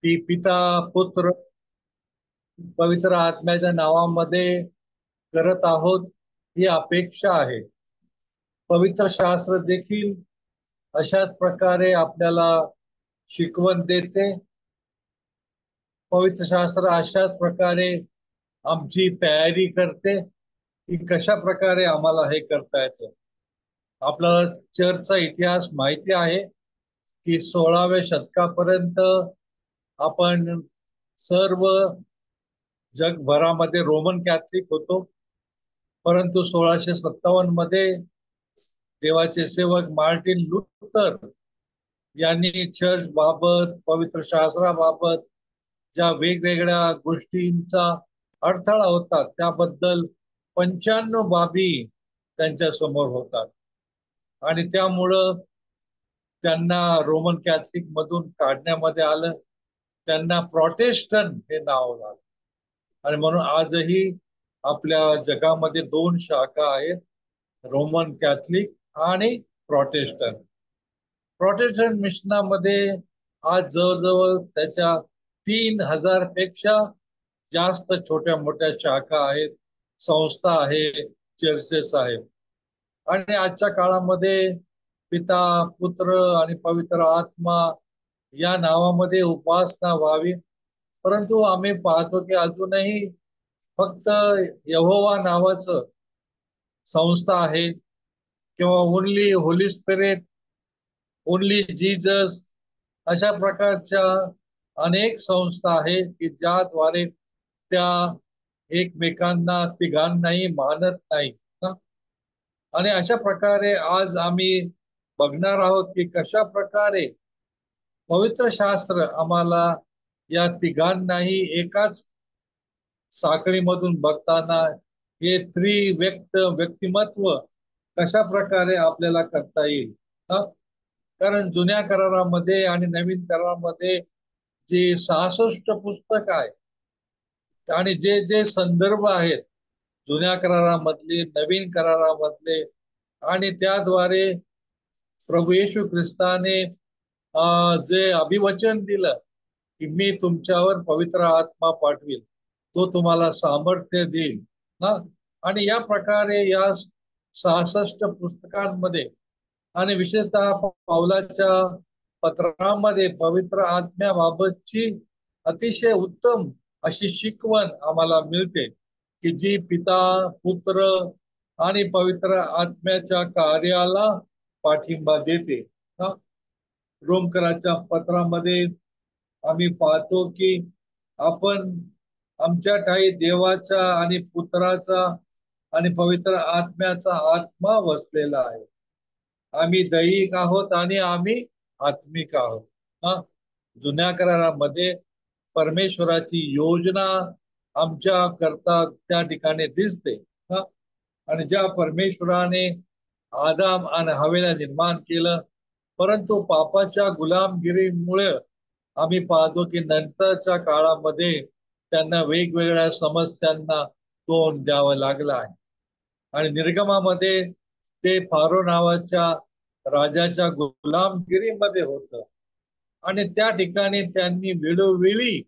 ती पिता पुत्र पवित्र आत्म्याच्या नावामध्ये करत आहोत ही अपेक्षा आहे. पवित्र शास्त्र देखील अशाच प्रकारे आपल्याला शिकवण देते. पवित्र शास्त्र अशाच प्रकारे आमची तयारी करते की कशा प्रकारे आम्हाला हे करता येतं. आपल्याला चर्चचा इतिहास माहिती आहे की 16व्या शतकापर्यंत आपण सर्व जगभरामध्ये रोमन कॅथलिक होतो. परंतु 1657 मध्ये देवाचे सेवक मार्टिन लुथर यांनी चर्च बाबत पवित्र शास्त्राबाबत ज्या वेगवेगळ्या गोष्टींचा अडथळा होता त्याबद्दल 95 बाबी त्यांच्या समोर होतात आणि त्यामुळं त्यांना रोमन कॅथलिक मधून काढण्यामध्ये आलं. त्यांना प्रोटेस्टंट हे नाव झालं आणि म्हणून आजही आपल्या जगामध्ये दोन शाखा आहेत, रोमन कॅथलिक आणि प्रोटेस्टंट. प्रोटेस्टंट मिशनामध्ये आज जवळजवळ त्याच्या 3000 पेक्षा जास्त छोट्या मोठ्या शाखा आहेत, संस्था आहे, चर्चेस आहेत. आणि आजच्या काळामध्ये पिता पुत्र आणि पवित्र आत्मा या नावामध्ये उपासना व्हावी. परंतु आम्ही पाहतो की अजूनही फक्त यहोवा नावाचं संस्था आहे किंवा only Holy spirit, only Jesus अशा प्रकारच्या अनेक संस्था आहेत की ज्याद्वारे त्या एकमेकांना तिघांनाही मानत नाही ना. आणि अशा प्रकारे आज आम्ही बघणार आहोत की कशा प्रकारे पवित्र शास्त्र आम्हाला या तिघांनाही एकाच साखळीमधून बघताना हे व्यक्तिमत्व कशा प्रकारे आपल्याला करता येईल. कारण जुन्या करारामध्ये आणि नवीन करारामध्ये जे 66 पुस्तक आहे आणि जे जे संदर्भ आहेत जुन्या करारामधले नवीन करारामधले आणि त्याद्वारे प्रभू येशू ख्रिस्ताने जे अभिवचन दिलं की मी तुमच्यावर पवित्र आत्मा पाठवील, तो तुम्हाला सामर्थ्य देईल ना. आणि या प्रकारे या 66 पुस्तकांमध्ये आणि विशेषतः पावलाच्या पत्रामध्ये पवित्र आत्म्याबाबतची अतिशय उत्तम अशी शिकवण आम्हाला मिळते की जी पिता पुत्र आणि पवित्र आत्म्याच्या कार्याला पाठिंबा देते. रोमकराच्या पत्रामध्ये आम्ही पाहतो की आपण आमच्या ठाई देवाचा आणि पुत्राचा आणि पवित्र आत्म्याचा आत्मा वसलेला आहे. आम्ही दैहिक आहोत आणि आम्ही आत्मिक आहोत. हा जुन्या करारामध्ये परमेश्वराची योजना आमच्या करता त्या ठिकाणी दिसते. हा आणि ज्या परमेश्वराने आदाम आणि हवेला निर्माण केलं, परंतु पापाच्या गुलामगिरीमुळे आम्ही पाहतो की नंतरच्या काळामध्ये त्यांना वेगवेगळ्या समस्यांना तोंड द्यावं लागलं आहे. आणि निर्गमामध्ये ते फारो नावाच्या राजाच्या गुलामगिरीमध्ये होतं आणि त्या ठिकाणी त्यांनी वेळोवेळी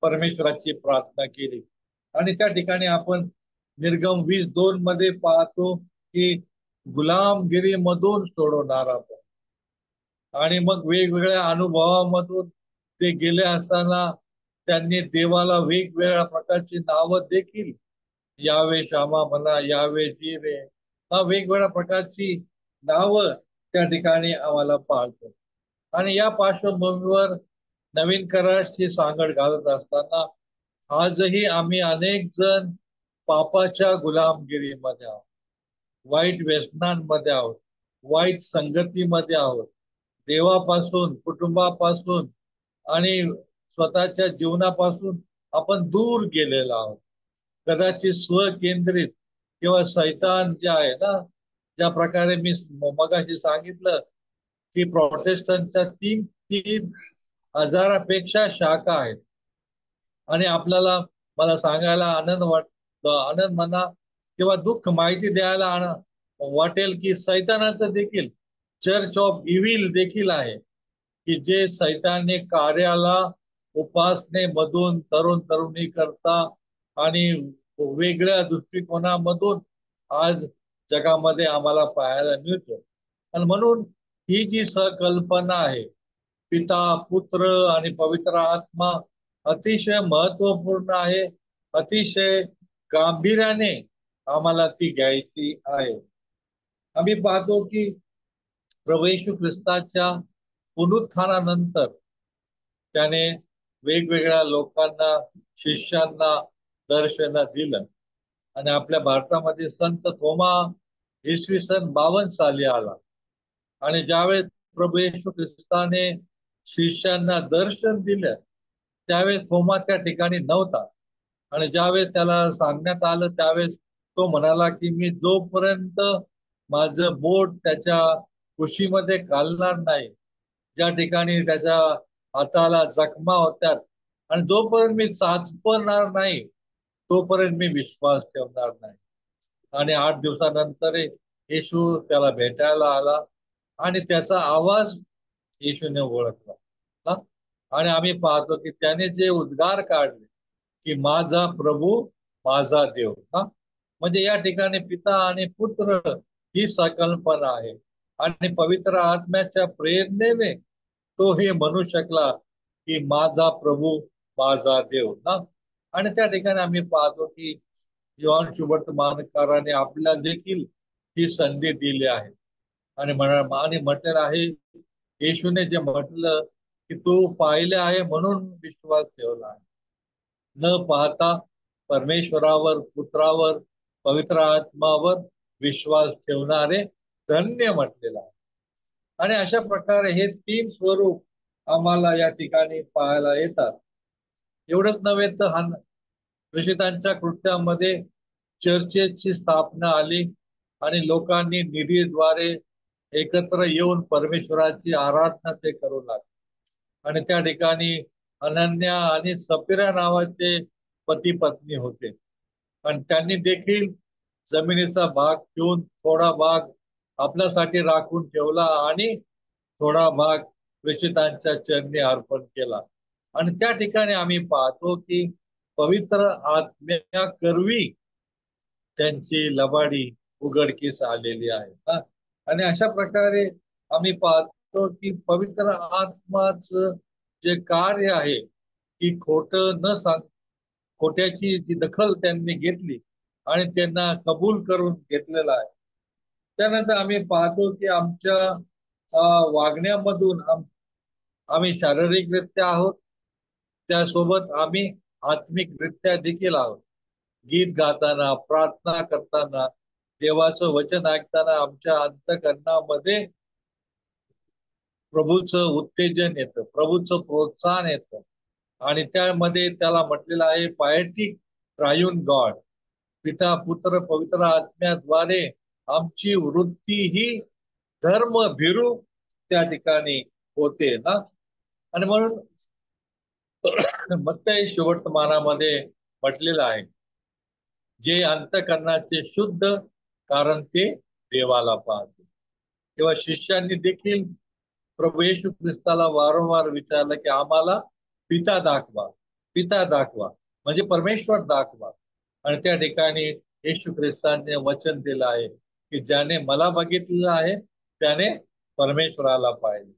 परमेश्वराची प्रार्थना केली. आणि त्या ठिकाणी आपण निर्गम 20:2 मध्ये पाहतो की गुलामगिरी मधून सोडवणार आपण. आणि मग वेगवेगळ्या अनुभवामधून ते गेले असताना त्यांनी देवाला वेगवेगळ्या प्रकारची नावं देखील, यावे शामा म्हणा, यावे जिरे, वेगवेगळ्या प्रकारची नावं त्या ठिकाणी आम्हाला पाळतो. आणि या पार्श्वभूमीवर नवीन कराराची सांगड घालत असताना आजही आम्ही अनेक जण पापाच्या गुलामगिरीमध्ये आहोत, वाईट व्यसनांमध्ये आहोत, वाईट संगतीमध्ये आहोत, देवापासून, कुटुंबापासून आणि स्वतःच्या जीवनापासून आपण दूर गेलेलो आहोत. कदाचित स्वकेंद्रित किंवा सैतान जे आहे ना, ज्या प्रकारे मी मगाशी सांगितलं की प्रोटेस्टंटच्या तीन तीन हजारापेक्षा शाखा आहेत. आणि आपल्याला मला सांगायला आनंद वाटतो, आनंद म्हणा किंवा दुःख माहिती द्यायला वाटेल की सैतानाचं देखील चर्च ऑफ इव्हिल देखील आहे की जे सैताने कार्याला उपासनेमधून तरुण तरुणी करता आणि वेगळ्या दृष्टिकोनामधून आज जगामध्ये आम्हाला पाहायला मिळतो. आणि म्हणून ही जी संकल्पना आहे, पिता पुत्र आणि पवित्र आत्मा, अतिशय महत्वपूर्ण आहे. अतिशय गांभीर्याने आम्हाला ती घ्यायची आहे. आम्ही पाहतो की प्रभू येशू ख्रिस्ताच्या पुनरुत्थानानंतर त्याने वेगवेगळ्या लोकांना, शिष्यांना दर्शन दिलं. आणि आपल्या भारतामध्ये संत थोमा इसवी सन 52 साली आला. आणि ज्यावेळेस प्रभू येशू ख्रिस्ताने शिष्यांना दर्शन दिलं, त्यावेळेस थोमा त्या ठिकाणी नव्हता. आणि ज्यावेळेस त्याला सांगण्यात आलं, त्यावेळेस तो म्हणाला की मी जोपर्यंत माझं बोट त्याच्या कुशीमध्ये घालणार नाही, ज्या ठिकाणी त्याच्या हाताला जखमा होत्यात, आणि जोपर्यंत मी चाचपणार नाही, तोपर्यंत मी विश्वास ठेवणार नाही. आणि 8 दिवसानंतर येशू त्याला भेटायला आला आणि त्याचा आवाज येशूने ओळखला. हा? आणि आम्ही पाहतो की त्याने जे उद्गार काढले की माझा प्रभू, माझा देव. हा? म्हणजे या ठिकाणी पिता आणि पुत्र ही संकल्पना आहे. आणि पवित्र आत्म्याच्या प्रेरणेने तो हे म्हणू शकला की माझा प्रभू, माझा देव. ना, आणि त्या ठिकाणी आम्ही पाहतो की योहान शुभवर्तमानकाराने आपल्याला देखील ही संधी दिली आहे. आणि म्हटलेलं आहे, येशूने जे म्हटलं की तू पाहिले आहे म्हणून विश्वास ठेवला आहे. न पाहता परमेश्वरावर, पुत्रावर, पवित्र आत्मावर विश्वास ठेवणारे धन्य म्हटलेला आहे. आणि अशा प्रकारे हे 3 स्वरूप आम्हाला या ठिकाणी पाहायला येतात. एवढंच नव्हे तर प्रेषितांच्या कृत्यामध्ये चर्चेची स्थापना आली आणि लोकांनी निधीद्वारे एकत्र येऊन परमेश्वराची आराधना ते करू लागले. आणि त्या ठिकाणी अनन्या आणि सपिरा नावाचे पती पत्नी होते. आणि त्यांनी देखील जमिनीचा भाग घेऊन थोडा भाग आपल्यासाठी राखून ठेवला आणि थोडा भाग प्रेषितांच्या चरणी अर्पण केला. आणि त्या ठिकाणी आम्ही पाहतो की पवित्र आत्म्या करवी त्यांची लबाडी उघडकीस आलेली आहे. आणि अशा प्रकारे आम्ही पाहतो की पवित्र आत्माच जे कार्य आहे की खोट न सांग, खोट्याची जी दखल त्यांनी घेतली आणि त्यांना कबूल करून घेतलेला आहे. त्यानंतर आम्ही पाहतो की आमच्या वागण्यामधून आम्ही शारीरिकरित्या आहोत, त्यासोबत आम्ही आत्मिकरित्या देखील आहोत. गीत गाताना, प्रार्थना करताना, देवाचं वचन ऐकताना आमच्या अंतःकरणामध्ये प्रभूचं उत्तेजन येतं, प्रभूचं प्रोत्साहन येतं. आणि त्यामध्ये त्याला म्हटलेलं आहे पायटी ट्रायून गॉड, पिता पुत्र पवित्र आत्म्याद्वारे आमची वृत्ती ही धर्म भिरू त्या ठिकाणी होते ना. आणि म्हणून मत्तई सुवर्तमानामध्ये म्हटलेलं आहे, जे अंतःकरणाचे शुद्ध, कारण ते देवाला पाहते. तेव्हा शिष्यांनी देखील प्रभू येशू ख्रिस्ताला वारंवार विचारलं की आम्हाला पिता दाखवा, पिता दाखवा, म्हणजे परमेश्वर दाखवा. आणि त्या ठिकाणी येशू ख्रिस्ताने वचन दिलं आहे की ज्याने मला बघितलेलं आहे त्याने परमेश्वराला पाहिले.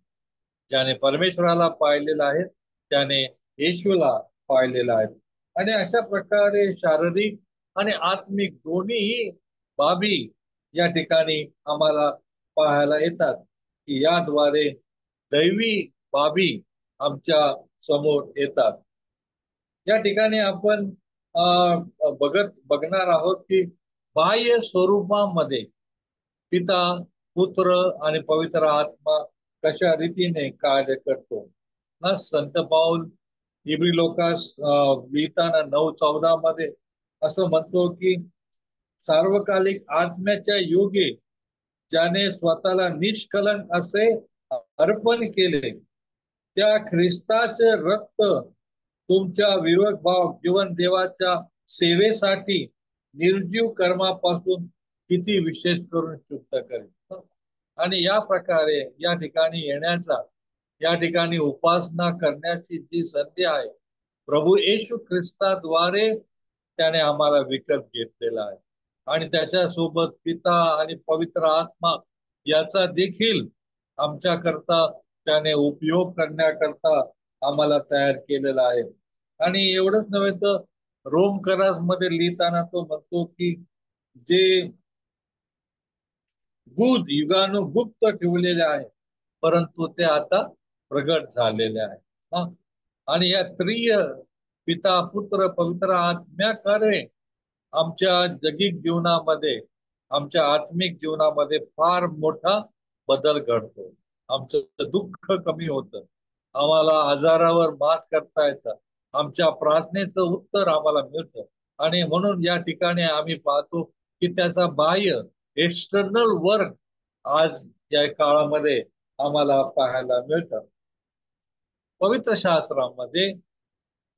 ज्याने परमेश्वराला पाहिलेलं आहे त्याने येशूला पाहिलेलं आहे. आणि अशा प्रकारे शारीरिक आणि आत्मिक दोन्हीही बाबी या ठिकाणी आम्हाला पाहायला येतात की याद्वारे दैवी बाबी आमच्या समोर येतात. या ठिकाणी आपण बघणार आहोत की बाह्य स्वरूपामध्ये पिता, पुत्र आणि पवित्र आत्मा कशा रीतीने कार्य करतो ना. संत पाऊल इब्री लोकास लिहिताना 9:14 मध्ये असं म्हणतो की सार्वकालिक आत्म्याच्या योगे ज्याने स्वतःला निष्कलंक असे अर्पण केले, त्या ख्रिस्ताचे रक्त तुमच्या विवेक भाव जीवन देवाच्या सेवेसाठी निर्जीव कर्मापासून किती विशेष करून शुद्ध करेल. आणि या प्रकारे या ठिकाणी येण्याचा या ठिकाणी उपासना करण्याची जी संधी आहे, प्रभू येशू ख्रिस्ताद्वारे त्याने आम्हाला विकत घेतलेला आहे. आणि त्याच्यासोबत पिता आणि पवित्र आत्मा याचा देखील आमच्या करता त्याने उपयोग करण्याकरता आम्हाला तयार केलेला आहे. आणि एवढंच नव्हे तर रोमकरास लिहिताना तो म्हणतो की जे युगानुगुप्त ठेवलेले आहे, परंतु ते आता प्रगट झालेले आहे. हा. आणि या त्रिय पिता पुत्र पवित्र आत्म्याकारे आमच्या जगिक जीवनामध्ये, आमच्या आत्मिक जीवनामध्ये फार मोठा बदल घडतो. आमचं दुःख कमी होतं, आम्हाला आजारावर मात करता येतं, आमच्या प्रार्थनेचं उत्तर आम्हाला मिळतं. आणि म्हणून या ठिकाणी आम्ही पाहतो की त्याचा बाह्य एक्सटर्नल वर्क आज या काळामध्ये आम्हाला पाहायला मिळतं. पवित्र शास्त्रामध्ये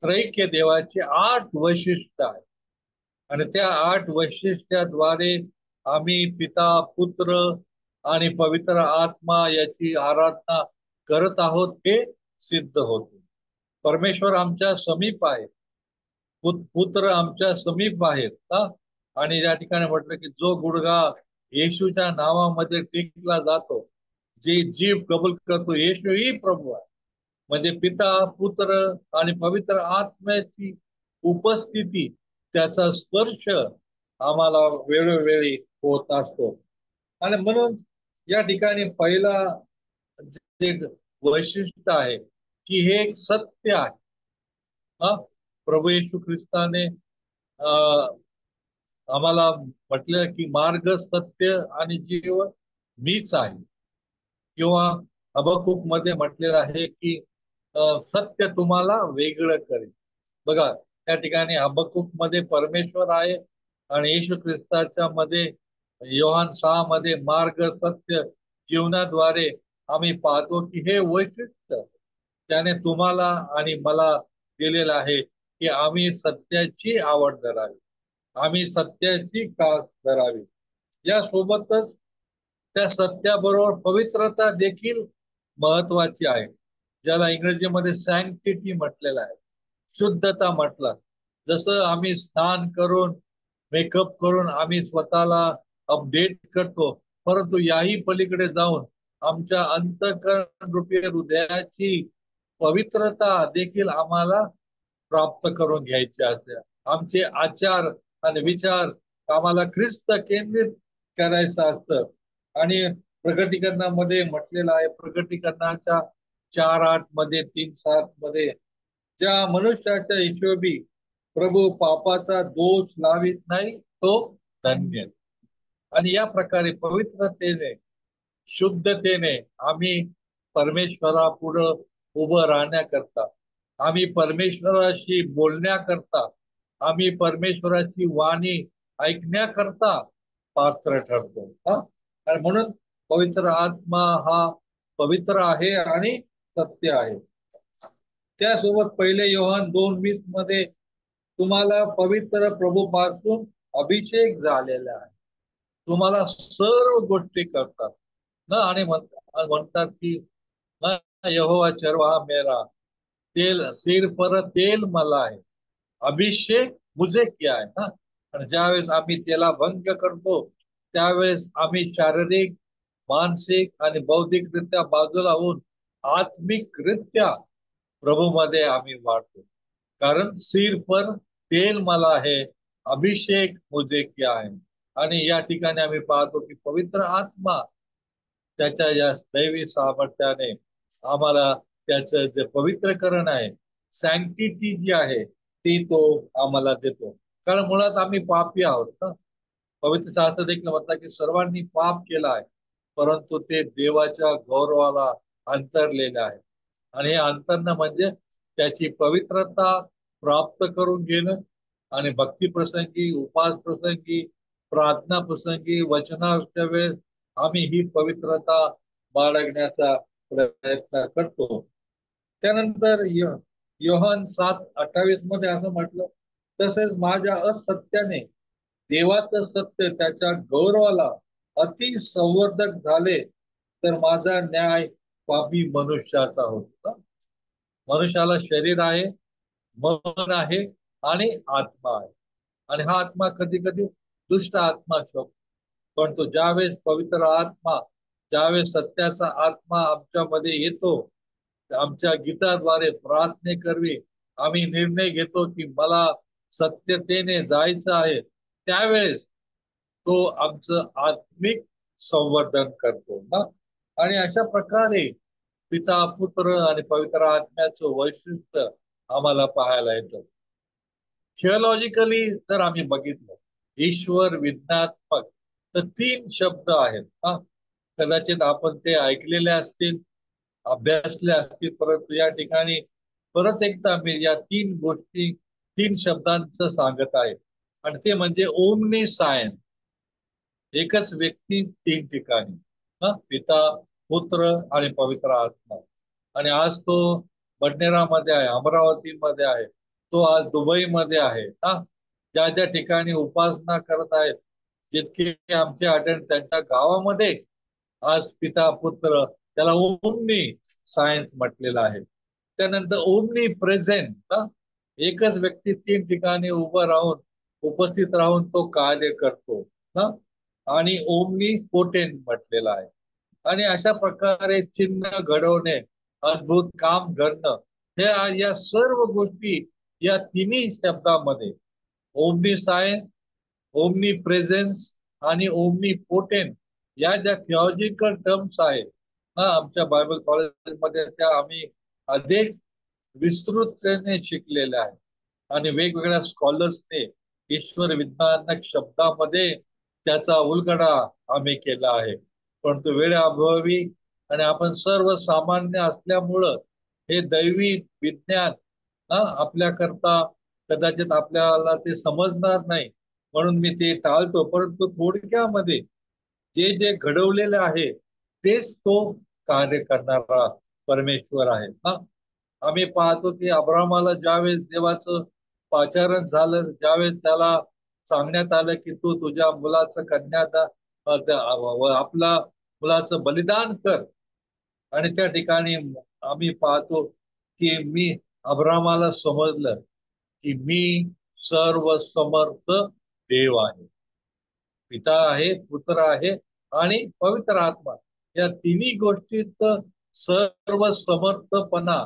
त्रैक्य देवाची 8 वैशिष्ट्य आहेत. आणि त्या 8 वैशिष्ट्याद्वारे आम्ही पिता पुत्र आणि पवित्र आत्मा याची आराधना करत आहोत हे सिद्ध होते. परमेश्वर आमच्या समीप आहे, पुत्र आमच्या समीप आहेत. आणि या ठिकाणी म्हटलं की जो गुडघा येशूच्या नावामध्ये टेकला जातो, जी जीव कबूल करतो येशू ही प्रभू आहे, म्हणजे पिता पुत्र आणि पवित्र आत्म्याची उपस्थिती, त्याचा स्पर्श आम्हाला वेळोवेळी होत असतो. आणि म्हणून या ठिकाणी पहिला जे वैशिष्ट्य आहे की हे एक सत्य आहे. हा. प्रभू येशू ख्रिस्ताने आम्हाला म्हटलं की मार्ग सत्य आणि जीव मीच आहे. किंवा हबक्कूक मध्ये म्हटलेलं आहे की सत्य तुम्हाला वेगळं करेल. बघा, त्या ठिकाणी हबक्कूक मध्ये परमेश्वर आहे आणि येशू ख्रिस्ताच्या मध्ये योहान 6 मध्ये मार्ग सत्य जीवनाद्वारे आम्ही पाहतो की हे वैशिष्ट्य त्याने तुम्हाला आणि मला दिलेलं आहे की आम्ही सत्याची आवड धरावी, आम्ही सत्याची कास धरावी. यासोबतच त्या सत्याबरोबर पवित्रता देखील महत्वाची आहे, ज्याला इंग्रजीमध्ये सँक्टिटी म्हटलेलं आहे, शुद्धता म्हटलं. जसं आम्ही स्नान करून मेकअप करून आम्ही स्वतःला अपडेट करतो, परंतु याही पलीकडे जाऊन आमच्या अंतःकरण रूपी हृदयाची पवित्रता देखील आम्हाला प्राप्त करून घ्यायचे असते. आमचे आचार आणि विचार आम्हाला ख्रिस्त केंद्रित करायचं असतं. आणि प्रगटीकरणामध्ये म्हटलेलं आहे, प्रगटीकरणाच्या 4:8 मध्ये 3:7 मध्ये, ज्या मनुष्याच्या हिशोबी प्रभू पापाचा दोष लावित नाही तो धन्य. आणि या प्रकारे पवित्रतेने शुद्धतेने आम्ही परमेश्वरापुढं उभं राहण्याकरता, आम्ही परमेश्वराशी बोलण्याकरता, आम्ही परमेश्वराची वाणी ऐकण्याकरता पात्र ठरतो. आणि म्हणून पवित्र आत्मा हा पवित्र आहे आणि सत्य आहे. त्यासोबत पहिले योहान 2:20 मध्ये तुम्हाला पवित्र प्रभू पासून अभिषेक झालेला आहे, तुम्हाला सर्व गोष्टी करतात ना. आणि म्हणतात की ना, यहोवा चरवाहा मेरा, तेल सिर पर तेल मला आहे, अभिषेक मुझे किया आहे ना. आणि ज्यावेळेस आम्ही त्याला भंग करतो, त्यावेळेस आम्ही शारीरिक, मानसिक आणि बौद्धिकरित्या बाजूला होऊन आत्मिकरित्या प्रभूमध्ये आम्ही वाढतो. कारण सिर पर तेल मला आहे, अभिषेक मुझे किया आहे. आणि या ठिकाणी आम्ही पाहतो की पवित्र आत्मा त्याच्या या दैवी सामर्थ्याने आम्हाला त्याचं जे पवित्रकरण आहे, सँक्टिटी जी आहे, ती तो आम्हाला देतो. कारण मुळात आम्ही पापी आहोत ना. पवित्र शास्त्र देखील म्हणतात की सर्वांनी पाप केला आहे, परंतु ते देवाच्या गौरवाला अंतरलेले आहे. आणि हे अंतरणं म्हणजे त्याची पवित्रता प्राप्त करून घेणं. आणि भक्ती प्रसंगी, उपास प्रसंगी, प्रार्थना प्रसंगी, वचनाच्या वेळेस आम्ही ही पवित्रता बाळगण्याचा प्रयत्न करतो. त्यानंतर योहान 7:28 मध्ये असं म्हटलं, तसेच माझ्या असत्याने देवाचं सत्य त्याच्या गौरवाला अति संवर्धक झाले, तर माझा न्याय पापी मनुष्याचा होता. मनुष्याला शरीर आहे, मन आहे आणि आत्मा आहे. आणि हा आत्मा कधी कधी दुष्ट आत्मा शोधतो. पण तो ज्यावेळेस पवित्र आत्मा, ज्यावेळेस सत्याचा आत्मा आमच्यामध्ये येतो, आमच्या गीताद्वारे प्रार्थने करवी आम्ही निर्णय घेतो की मला सत्यतेने जायचं आहे, त्यावेळेस तो आमचं आत्मिक संवर्धन करतो ना. आणि अशा प्रकारे पिता, पुत्र आणि पवित्र आत्म्याचं वैशिष्ट्य आम्हाला पाहायला येतं. थिओलॉजिकली जर आम्ही बघितलं, ईश्वर विज्ञात्मक, तर तीन शब्द आहेत हा. कदाचित आपण ते ऐकलेले असतील, अभ्यासले असतील, परंतु या ठिकाणी परत एकदा मी या तीन गोष्टी, तीन शब्दांचं सांगत आहे. आणि ते म्हणजे ओमनी सायन्स, एकच व्यक्ती तीन ठिकाणी, हा, पिता, पुत्र आणि पवित्र आत्मा. आणि आज तो बडनेरामध्ये आहे, अमरावतीमध्ये आहे, तो आज दुबईमध्ये आहे हा. ज्या ज्या ठिकाणी उपासना करत आहेत, जितके आमचे अटेंड त्यांच्या गावामध्ये आज पिता, पुत्र, त्याला ओमनी सायन्स म्हटलेलं आहे. त्यानंतर ओमनी प्रेझेंट हा, एकच व्यक्ती तीन ठिकाणी उभं राहून, उपस्थित राहून तो कार्य करतो ना. आणि ओमनी पोटेंट म्हटलेला आहे. आणि अशा प्रकारे चिन्ह घडवणे, अद्भुत काम घडणं, हे या सर्व गोष्टी या तिन्ही शब्दामध्ये, ओमनी सायन्स, ओमनी प्रेझेन्स आणि ओमनी पोटेंट, या ज्या थिओलॉजिकल टर्म्स आहेत ना, आमच्या बायबल कॉलेजमध्ये त्या आम्ही अधिक विस्तृतपणे शिकलेल्या आहेत. आणि वेगवेगळ्या स्कॉलर्सने ईश्वर विज्ञानक शब्दामध्ये त्याचा उलगडा आम्ही केला आहे. परंतु वेळेअभावी आणि आपण सर्वसामान्य असल्यामुळं हे दैवी विज्ञान आपल्याकरता कदाचित आपल्याला ते समजणार नाही, म्हणून मी ते टाळतो. परंतु थोडक्यामध्ये जे जे घडवलेलं आहे तेच तो कार्य करणारा परमेश्वर आहे हा. आम्ही पाहतो की अब्रामाला ज्यावेळेस देवाचं पाचारण झालं, ज्यावेळेस त्याला सांगण्यात आलं की तू तुझ्या मुलाचं आपला मुलाचं बलिदान कर, आणि त्या ठिकाणी आम्ही पाहतो की अब्रामाला समजलं की मी सर्व समर्थ देव आहे, पिता आहे, पुत्र आहे आणि पवित्र आत्मा, या तिन्ही गोष्टीत सर्व समर्थपणा,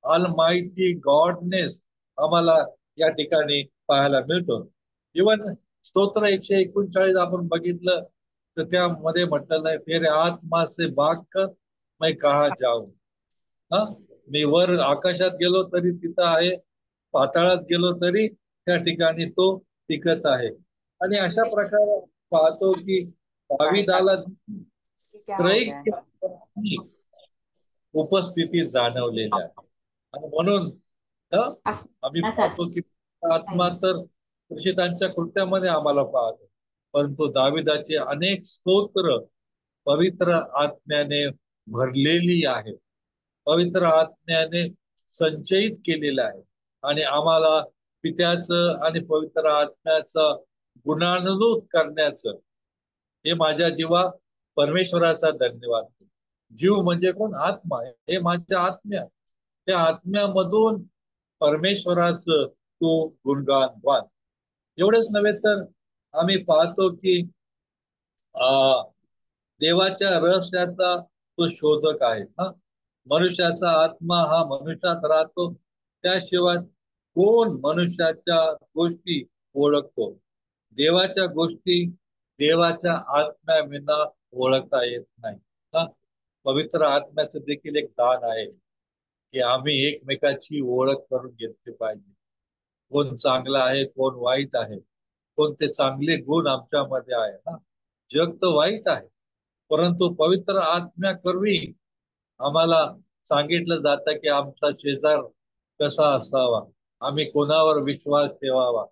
ऑलमाइटी गॉडनेस आम्हाला या ठिकाणी पाहायला मिळतो. इवन स्तोत्र 139 आपण बघितलं तर त्यामध्ये म्हटलेलं आहे, तेरे आत्मा से भाग कर मैं कहा जाऊ. हा, मी वर आकाशात गेलो तरी तिथं आहे, पाताळात गेलो तरी त्या ठिकाणी तो टिकत आहे. आणि अशा प्रकारे पाहतो की दाविदाला त्रैक उपस्थिती जाणवलेल्या आहे. आणि म्हणून आम्ही पाहतो की आत्मा तर प्रेषितांच्या कृत्यामध्ये आम्हाला पाहतो, परंतु दाविदाचे अनेक स्तोत्र पवित्र आत्म्याने भरलेली आहे, पवित्र आत्म्याने संचयित केलेलं आहे. आणि आम्हाला पित्याचं आणि पवित्र आत्म्याचं गुणानुरूप करण्याचं, हे माझ्या जीवा परमेश्वराचा धन्यवाद. जीव म्हणजे कोण? आत्मा. हे माझ्या आत्म्या, त्या आत्म्यामधून परमेश्वराचं तो गुणगान वाद. एवढंच नव्हे तर आम्ही पाहतो की देवाच्या रहस्याचा तो शोधक आहे हा. मनुष्याचा आत्मा हा मनुष्यात राहतो, त्याशिवाय कोण मनुष्याच्या गोष्टी ओळखतो? देवाच्या गोष्टी देवाच्या आत्म्याविना ओळखता येत नाही हा. पवित्र आत्म्याचं देखील एक दान आहे की आम्ही एकमेकाची ओळख करून घेतली पाहिजे. कोण चांगला आहे, कोण वाईट आहे, कोणते चांगले गुण आमच्यामध्ये आहे ना. जग तर वाईट आहे, परंतु पवित्र आत्म्या करवी आम्हाला सांगितलं जातं की आमचा शेजार कसा असावा, आम्ही कोणावर विश्वास ठेवावा,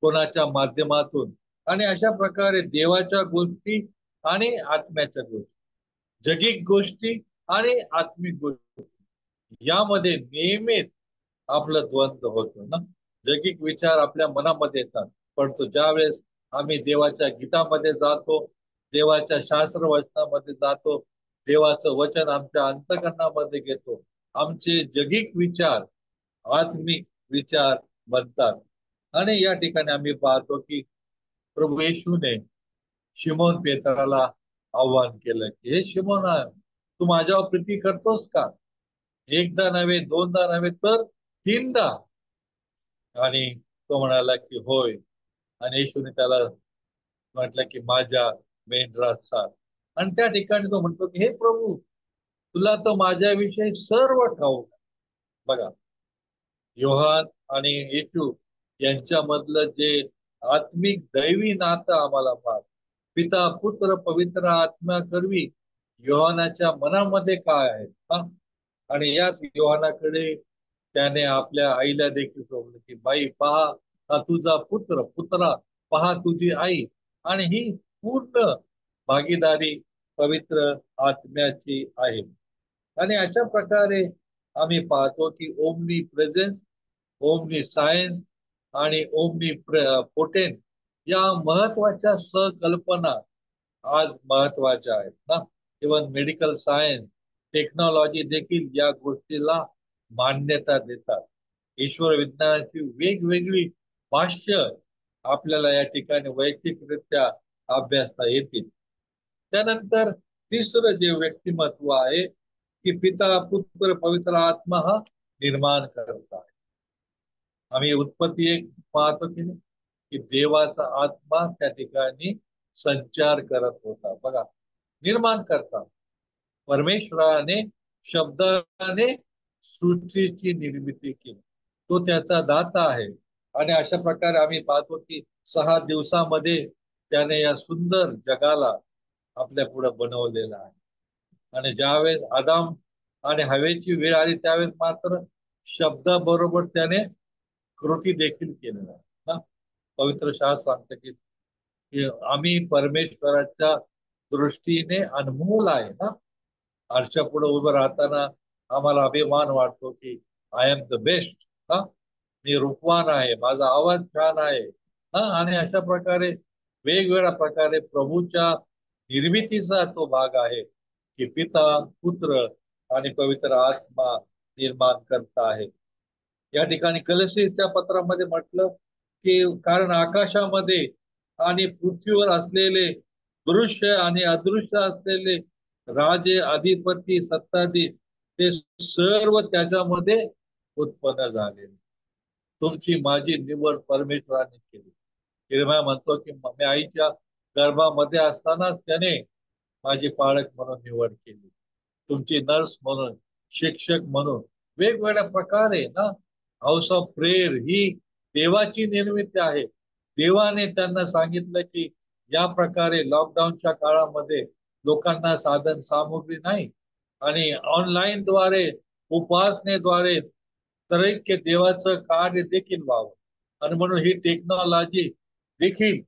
कोणाच्या माध्यमातून. आणि अशा प्रकारे देवाच्या गोष्टी आणि आत्म्याच्या गोष्टी, जगिक गोष्टी आणि आत्मिक गोष्टी, यामध्ये नेहमीच आपलं द्वंद्व होतो ना. जगिक विचार आपल्या मनामध्ये येतात, परंतु ज्यावेळेस आम्ही देवाच्या गीतामध्ये जातो, देवाच्या शास्त्र वचनामध्ये जातो, देवाचं वचन आमच्या अंतःकरणामध्ये घेतो. आमचे जगिक विचार आत्मिक विचार बनतात. आणि या ठिकाणी आम्ही पाहतो की प्रभू येशूने शिमोन पेत्राला आव्हान केलं की हे शिमोन, तू माझ्यावर प्रीती करतोस का? एकदा नव्हे, दोनदा नव्हे, तर तीनदा. आणि तो म्हणाला की होय. आणि येशूने त्याला म्हटलं की माझ्या मेंढरात चाल. आणि त्या ठिकाणी तो म्हणतो की हे प्रभू, तुला तर माझ्याविषयी सर्व ठाऊक आहे. बघा, योहान आणि येशू यांच्यामधलं जे आत्मिक दैवी नातं आम्हाला पाहत, पिता पुत्र पवित्र आत्मा करवी योहानाच्या मनामध्ये काय आहे हा? आणि याच योहानाकडे त्याने आपल्या आईला देखील सोडलं की बाई पहा, हा तुझा पुत्र, पुत्रा पहा तुझी आई. आणि ही पूर्ण भागीदारी पवित्र आत्म्याची आहे. आणि अशा प्रकारे आम्ही पाहतो की ओमनी प्रेझेन्स, ओमनी सायन्स आणि ओमनी पोटेंट या महत्वाच्या संकल्पना आज महत्वाच्या आहेत ना. इव्हन मेडिकल सायन्स, टेक्नॉलॉजी देखील या गोष्टीला मान्यता देतात. ईश्वर विज्ञानाची वेगवेगळी भाष्य आपल्याला या ठिकाणी वैयक्तिकरित्या अभ्यासता येतील. त्यानंतर तिसरं जे व्यक्तिमत्व आहे की पिता पुत्र पवित्र आत्मा हा निर्माण करतात. आम्ही उत्पत्ती एक पाहतो की नाही, की देवाचा आत्मा त्या ठिकाणी संचार करत होता. बघा, निर्माण करता परमेश्वराने शब्दाने सृष्टीची निर्मिती केली. तो त्याचा दाता आहे. आणि अशा प्रकारे आम्ही पाहतो की 6 दिवसामध्ये त्याने या सुंदर जगाला आपल्या पुढे बनवलेला आहे. आणि ज्यावेळेस आदाम आणि हवेची वेळ आली त्यावेळेस मात्र शब्दाबरोबर त्याने कृती देखील केलेला आहे ना. पवित्र शास्त्र सांगतं की आम्ही परमेश्वराच्या दृष्टीने अनमोल आहे ना. आरशा पुढे उभं राहताना आम्हाला अभिमान वाटतो की आय एम द बेस्ट हा, मी रूपवान आहे, माझा आवाज छान आहे हा. आणि अशा प्रकारे वेगवेगळ्या प्रकारे प्रभूच्या निर्मितीचा तो भाग आहे की पिता पुत्र आणि पवित्र आत्मा निर्माण करता आहे. या ठिकाणी कलसीच्या पत्रामध्ये म्हटलं की कारण आकाशामध्ये आणि पृथ्वीवर असलेले दृश्य आणि अदृश्य असलेले राजे अधिपती सत्ताधीश ते सर्व त्याच्यामध्ये उत्पन्न झाले. तुमची माझी निवड परमेश्वराने केली. हिरम्या म्हणतो की मी आईच्या गर्भामध्ये असतानाच त्याने माझी पाळक म्हणून निवड केली, तुमची नर्स म्हणून, शिक्षक म्हणून. वेगवेगळ्या प्रकारे ना, हाऊस ऑफ प्रेयर ही देवाची निर्मिती आहे. देवाने त्यांना सांगितलं की या प्रकारे लॉकडाऊनच्या काळामध्ये लोकांना साधन सामुग्री नाही आणि ऑनलाईन द्वारे उपासनेद्वारे त्रैक्य देवाचं कार्य देखील व्हावं. आणि म्हणून ही टेक्नॉलॉजी देखील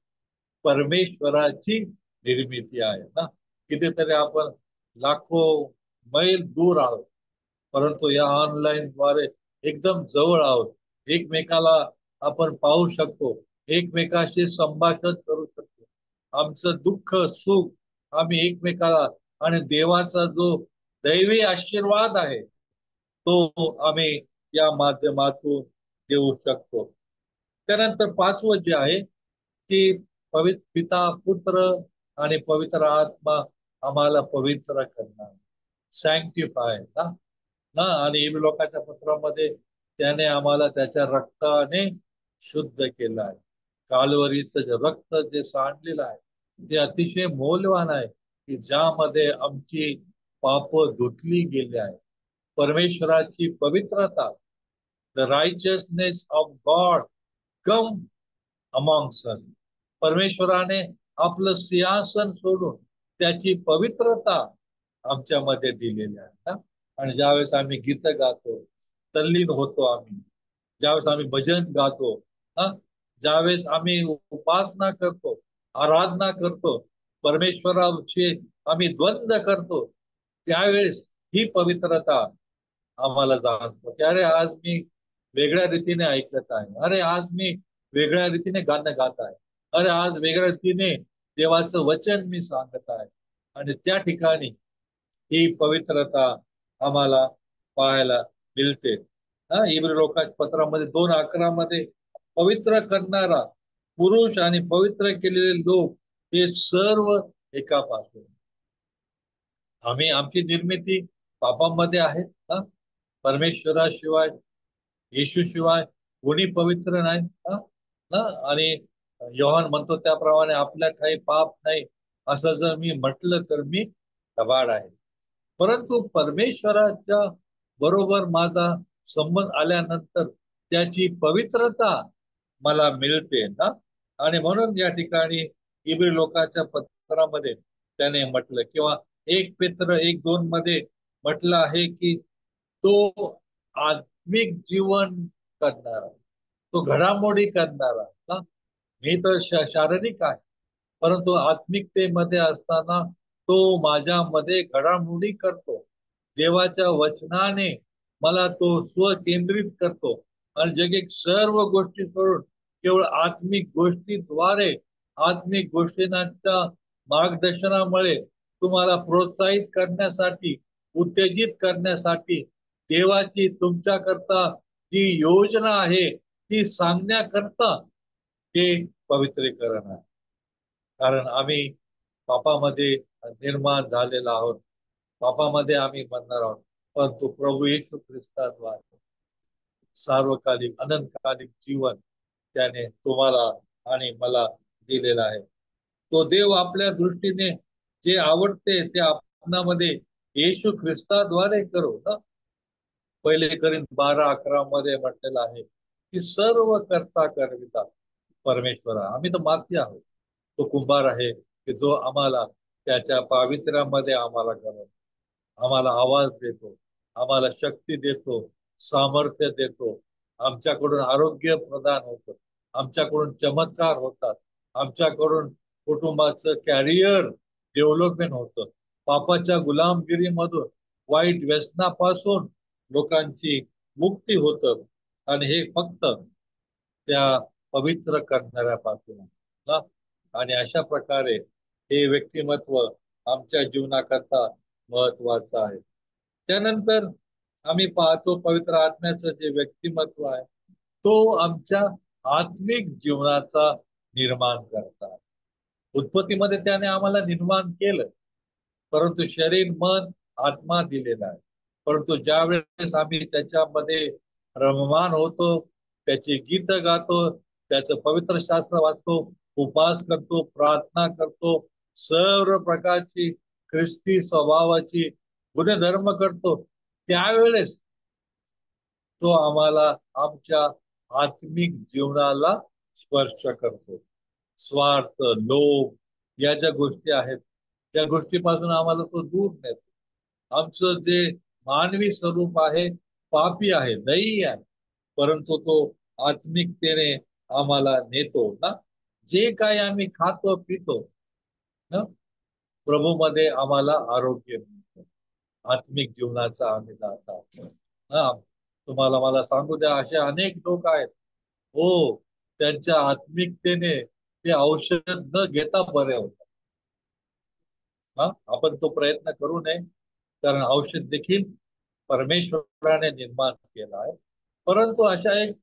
परमेश्वराची निर्मिती आहे ना. कितीतरी आपण लाखो मैल दूर आहोत, परंतु या ऑनलाईन द्वारे एकदम जवळ आहोत. एकमेकाला आपण पाहू शकतो, एकमेकाशी संभाषण करू शकतो. आमचं दुःख सुख आम्ही एकमेकाला, आणि देवाचा जो दैवी आशीर्वाद आहे तो आम्ही या माध्यमातून देऊ शकतो. त्यानंतर पाचवं जे आहे की पवित्र पिता पुत्र आणि पवित्र आत्मा आम्हाला पवित्र करणार, सॅन्क्टिफाय ना ना. आणि इब्री लोकांच्या पत्रामध्ये त्याने आम्हाला त्याच्या रक्ताने शुद्ध केलं आहे. कालवरीचं जे रक्त जे सांडलेलं आहे ते अतिशय मौल्यवान आहे की ज्यामध्ये आमची पाप धुतली गेली आहे. परमेश्वराची पवित्रता, the रायचियसनेस of God come amongst अस. परमेश्वराने आपलं सिंहासन सोडून त्याची पवित्रता आमच्यामध्ये दिलेली आहे ना. आणि ज्यावेळेस आम्ही गीत गातो, तल्लीन होतो आम्ही, ज्यावेळेस आम्ही भजन गातो हा, ज्यावेळेस आम्ही उपासना करतो, आराधना करतो, परमेश्वराची आम्ही द्वंद्व करतो, त्यावेळेस ही पवित्रता आम्हाला जाणतो की अरे आज मी वेगळ्या रीतीने ऐकत आहे, अरे आज मी वेगळ्या रीतीने गाणं गात आहे, अरे आज वेगळ्या रीतीने देवाचं वचन मी सांगत आहे. आणि त्या ठिकाणी ही पवित्रता आम्हाला पाहायला मिळते. इब्री लोकांच्या पत्रामध्ये 2:11 मध्ये पवित्र करणारा पुरुष आणि पवित्र केलेले लोक हे सर्व एकापासून. आम्ही आमची निर्मिती पापामध्ये आहे. परमेश्वराशिवाय येशू शिवाय कोणी पवित्र नाही. ना आणि योहान म्हणतो त्याप्रमाणे आपल्या काही पाप नाही असं जर मी म्हटलं तर मी कबाड आहे. परंतु परमेश्वराच्या बरोबर माझा संबंध आल्यानंतर त्याची पवित्रता मला मिळते ना. आणि म्हणून या ठिकाणी इब्री लोकांच्या पत्रामध्ये त्याने म्हटलं किंवा 1 पेत्र 1:2 मध्ये म्हटलं आहे की तो आत्मिक जीवन करणारा, तो घडामोडी करणारा ना. मी तर शारीरिक आहे, परंतु आत्मिकतेमध्ये असताना तो माझ्यामध्ये घडामोडी करतो. देवाच्या वचनाने मला तो स्वकेंद्रित करतो आणि जगिक सर्व गोष्टी सोडून केवळ आत्मिक गोष्टीद्वारे, आत्मिक गोष्टींच्या मार्गदर्शनामुळे तुम्हाला प्रोत्साहित करण्यासाठी, उत्तेजित करण्यासाठी देवाची तुमच्याकरता जी योजना आहे ती सांगण्याकरता हे पवित्रीकरण आहे. कारण आम्ही पापामध्ये निर्माण झालेला आहोत, पापामध्ये आम्ही बनणार आहोत. परंतु प्रभू येशू ख्रिस्ताद्वारे सार्वकालिक अनंतकालिक जीवन त्याने तुम्हाला आणि मला दिलेला आहे. तो देव आपल्या दृष्टीने जे आवडते ते आपणामध्ये येशू ख्रिस्ताद्वारे करो ना. 1 कोरिन्थी 12:11 मध्ये म्हटलेलं आहे की सर्व करता करविता परमेश्वर. आम्ही तर माती आहोत, तो कुंभार आहे की जो आम्हाला त्याच्या पावित्र्यामध्ये आम्हाला करतो, आम्हाला आवाज देतो, आम्हाला शक्ती देतो, सामर्थ्य देतो. आमच्याकडून आरोग्य प्रदान होतं, आमच्याकडून चमत्कार होतात, आमच्याकडून कुटुंबाचं कॅरियर डेव्हलपमेंट होतं, पापाच्या गुलामगिरीमधून वाईट व्यसनापासून लोकांची मुक्ती होतं. आणि हे फक्त त्या पवित्र करणाऱ्यापासून ना. आणि अशा प्रकारे हे व्यक्तिमत्व आमच्या जीवनाकरता महत्वाचं आहे. त्यानंतर आम्ही पाहतो पवित्र आत्म्याचं जे व्यक्तिमत्व आहे तो आमच्या आत्मिक जीवनाचा निर्माण करतात. उत्पत्तीमध्ये त्याने आम्हाला निर्माण केलं, परंतु शरीर मन आत्मा दिलेला आहे. परंतु ज्या वेळेस आम्ही त्याच्यामध्ये रममान होतो, त्याचे गीत गातो, त्याचं पवित्र शास्त्र वाचतो, उपास करतो, प्रार्थना करतो, सर्व प्रकारची ख्रिस्ती स्वभावाची गुणधर्म करतो, त्यावेळेस तो आम्हाला आमच्या आत्मिक जीवनाला स्पर्श करतो. स्वार्थ, लोभ या ज्या गोष्टी आहेत त्या गोष्टीपासून आम्हाला तो दूर नेतो. आमचं जे मानवी स्वरूप आहे पापी आहे, दयी आहे, परंतु तो आत्मिकतेने आम्हाला नेतो ना. जे काही आम्ही खातो पितो ना, प्रभूमध्ये आम्हाला आरोग्य मिळतं, आत्मिक जीवनाचा आम्ही दाता. हा, तुम्हाला मला सांगू द्या, असे अनेक लोक आहेत हो, त्यांच्या आत्मिकतेने ते औषध न घेता बरे होतात. आपण तो प्रयत्न करू नये, कारण औषध देखील परमेश्वराने निर्माण केला आहे. परंतु अशा एक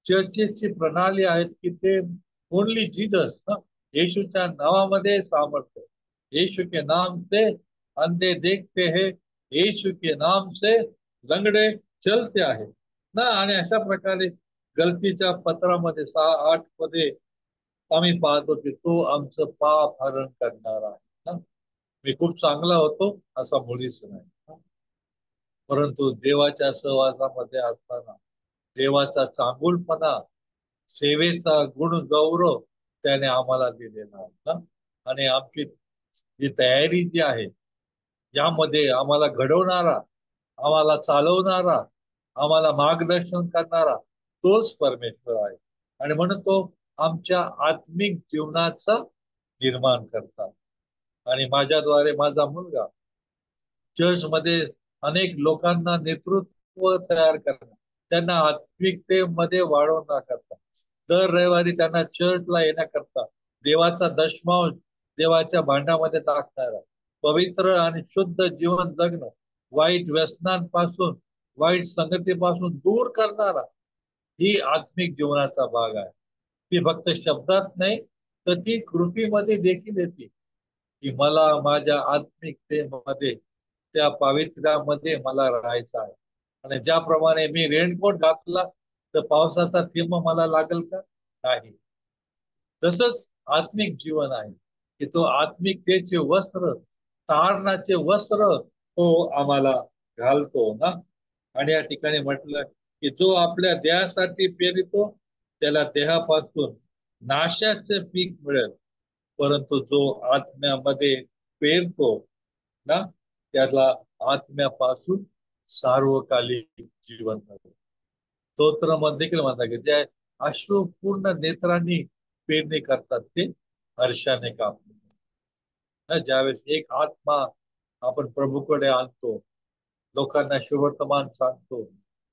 चर्चेसची प्रणाली आहेत की ते ओनली जीसस ना, येशूच्या नावामध्ये सामर्थ्य, यीशु के नाम से अंधे देखते हैं, यीशु के नाम से लंगडे चलते आहेत ना. आणि अशा प्रकारे गलतीच्या पत्रामध्ये 6:8 मध्ये आम्ही पाहतो की तो आमचं पाप हरण करणार आहे ना. मी खूप चांगला होतो असा मुळीच नाही, परंतु देवाच्या सहवासामध्ये असताना देवाचा चांगुलपणा, सेवेचा गुण गौरव त्याने आम्हाला दिलेला आहे ना. आणि आमची जी तयारी जी आहे यामध्ये आम्हाला घडवणारा, आम्हाला चालवणारा, आम्हाला मार्गदर्शन करणारा तोच परमेश्वर आहे. आणि म्हणून तो आमच्या आत्मिक जीवनाचा निर्माण करतात. आणि माझ्याद्वारे माझा मुलगा चर्च मध्ये अनेक लोकांना नेतृत्व तयार करतात, त्यांना आत्मिकतेमध्ये वाढवण्याकरता, दर रविवारी त्यांना चर्चला येण्याकरता देवाचा दशमांश देवाच्या भांड्यामध्ये टाकणारा, पवित्र आणि शुद्ध जीवन जगणं, वाईट व्यसनांपासून, वाईट संगतीपासून दूर करणारा ही आत्मिक जीवनाचा भाग आहे. ती फक्त शब्दात नाही, तर ती कृतीमध्ये देखील येते, की मला माझ्या आत्मिकतेमध्ये, त्या पावित्र्यामध्ये मला राहायचं आहे. आणि ज्याप्रमाणे मी रेनकोट घातला तर पावसाचा थेंब मला लागेल का? नाही. तसंच आत्मिक जीवन आहे, की तो आत्मिकतेचे वस्त्र, तारणाचे वस्त्र तो आम्हाला घालतो ना. आणि या ठिकाणी म्हटलं की जो आपल्या देहासाठी पेरितो त्याला देहापासून नाशाचे पीक मिळेल, परंतु जो आत्म्यामध्ये पेरतो ना, त्याला आत्म्यापासून सार्वकालिक जीवन मिळेल. स्तोत्रमध्ये देखील म्हणतात की जे अश्रुपूर्ण नेत्रांनी पेरणी करतात ते हर्षाने कापतात. ज्यावेळेस एक आत्मा आपण प्रभूकडे आणतो, लोकांना शुभवर्तमान सांगतो,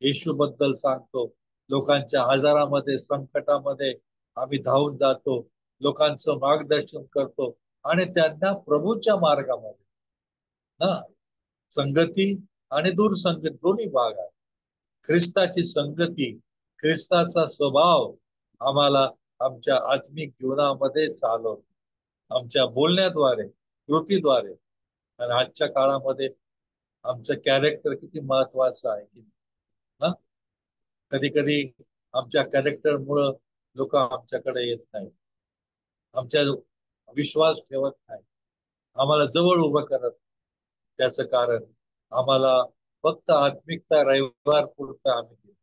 येशू बद्दल सांगतो, लोकांच्या आजारामध्ये, संकटामध्ये आम्ही धावून जातो, लोकांचं मार्गदर्शन करतो आणि त्यांना प्रभूच्या मार्गामध्ये ना, संगती आणि दूरसंगती दोन्ही भाग आहे. ख्रिस्ताची संगती, ख्रिस्ताचा स्वभाव आम्हाला आमच्या आत्मिक जीवनामध्ये चालवतो, आमच्या बोलण्याद्वारे, कृतीद्वारे. आणि आजच्या काळामध्ये आमचं कॅरेक्टर किती महत्वाचं आहे की ना. कधी कधी आमच्या कॅरेक्टरमुळं लोक आमच्याकडे येत नाही, आमच्या विश्वास ठेवत नाही, आम्हाला जवळ उभं करत नाही. त्याचं कारण आम्हाला फक्त आत्मिकता रविवार पुरता आम्ही देतो.